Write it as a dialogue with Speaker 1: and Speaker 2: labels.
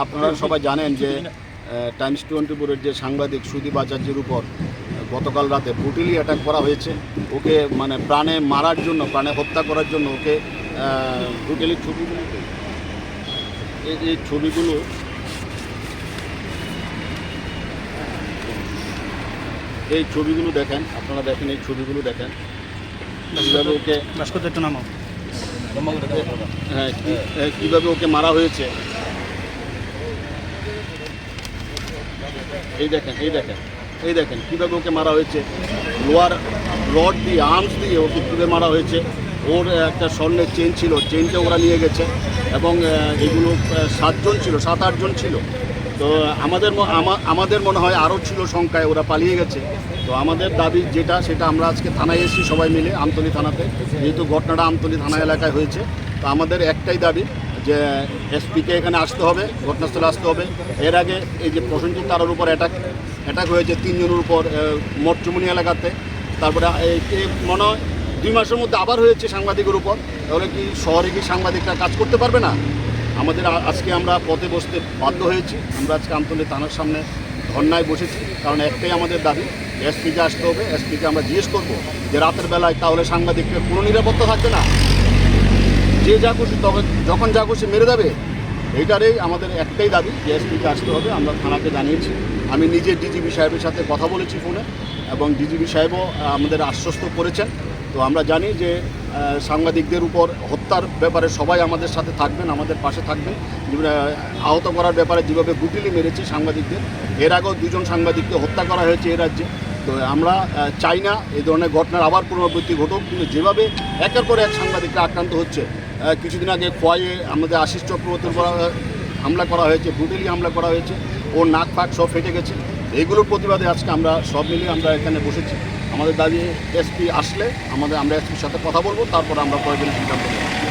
Speaker 1: আপনারা সবাই জানেন যে টাইমস 24-এর যে সাংবাদিক সুদীপ আচার্যের উপর গতকাল রাতে ব্রুটালি অ্যাটাক করা হয়েছে। ওকে মানে প্রাণে মারার জন্য, প্রাণে হত্যা করার জন্য ওকে ব্রুটালি এই ছবিগুলো দেখেন, আপনারা দেখেন, এই ছবিগুলো দেখেন কীভাবে ওকে কীভাবে ওকে মারা হয়েছে। এই দেখেন কীভাবে ওকে মারা হয়েছে। লোয়ার রড দিয়ে, আর্মস দিয়ে ওকে তুলে মারা হয়েছে। ওর একটা স্বর্ণের চেন ছিল, চেনটা ওরা নিয়ে গেছে এবং এগুলো 7-8 জন ছিল। তো আমাদের মনে হয় আরও ছিল সংখ্যায়, ওরা পালিয়ে গেছে। তো আমাদের দাবি যেটা, সেটা আমরা আজকে থানায় এসেছি সবাই মিলে, আমতলী থানাতে, যেহেতু ঘটনাটা আমতলী থানা এলাকায় হয়েছে। তো আমাদের একটাই দাবি যে এসপিকে এখানে আসতে হবে, ঘটনাস্থলে আসতে হবে। এর আগে এই যে প্রসেনজিৎ তারার উপর অ্যাটাক হয়েছে 3 জনের উপর মঠচুমনি এলাকাতে। তারপরে মনে হয় 2 মাসের মধ্যে আবার হয়েছে সাংবাদিকের উপর। তাহলে কি শহরে কি সাংবাদিকরা কাজ করতে পারবে না? আমাদের আজকে আমরা পথে বসতে বাধ্য হয়েছি। আমরা আজকে আমতলী থানার সামনে ধর্নায় বসেছি, কারণ একটাই আমাদের দাবি, এসপিকে আসতে হবে। এসপিকে আমরা জিজ্ঞেস করবো যে রাতের বেলায় তাহলে সাংবাদিকদের কোনো নিরাপত্তা থাকবে না, যে যা খুশি তবে যখন যা খুশি মেরে দেবে। এইটারই আমাদের একটাই দাবি যে এসপিকে আসতে হবে। আমরা থানাকে জানিয়েছি, আমি নিজে ডিজিপি সাহেবের সাথে কথা বলেছি ফোনে, এবং ডিজিপি সাহেবও আমাদের আশ্বস্ত করেছেন। তো আমরা জানি যে সাংবাদিকদের উপর হত্যার ব্যাপারে সবাই আমাদের সাথে থাকবেন, আমাদের পাশে থাকবেন। আহত করার ব্যাপারে যেভাবে ব্রুটালি মেরেছি সাংবাদিকদের, এর আগেও 2 জন সাংবাদিককে হত্যা করা হয়েছে এই রাজ্যে। তো আমরা চাই না এই ধরনের ঘটনার আবার পুনরাবৃত্তি ঘটুক, কিন্তু যেভাবে একের পর এক সাংবাদিকরা আক্রান্ত হচ্ছে, কিছুদিন আগে খোয়াইয়ে আমাদের আশিস চক্রবর্তীর উপর হামলা করা হয়েছে, ব্রুটালি হামলা করা হয়েছে, ওর নাক ফাক সব ফেটে গেছে। এইগুলোর প্রতিবাদে আজকে আমরা সব মিলিয়ে আমরা এখানে বসেছি। আমাদের দাবি এসপি আসলে আমরা এসপির সাথে কথা বলবো, তারপর আমরা প্রয়োজনীয় সিদ্ধান্ত নেব।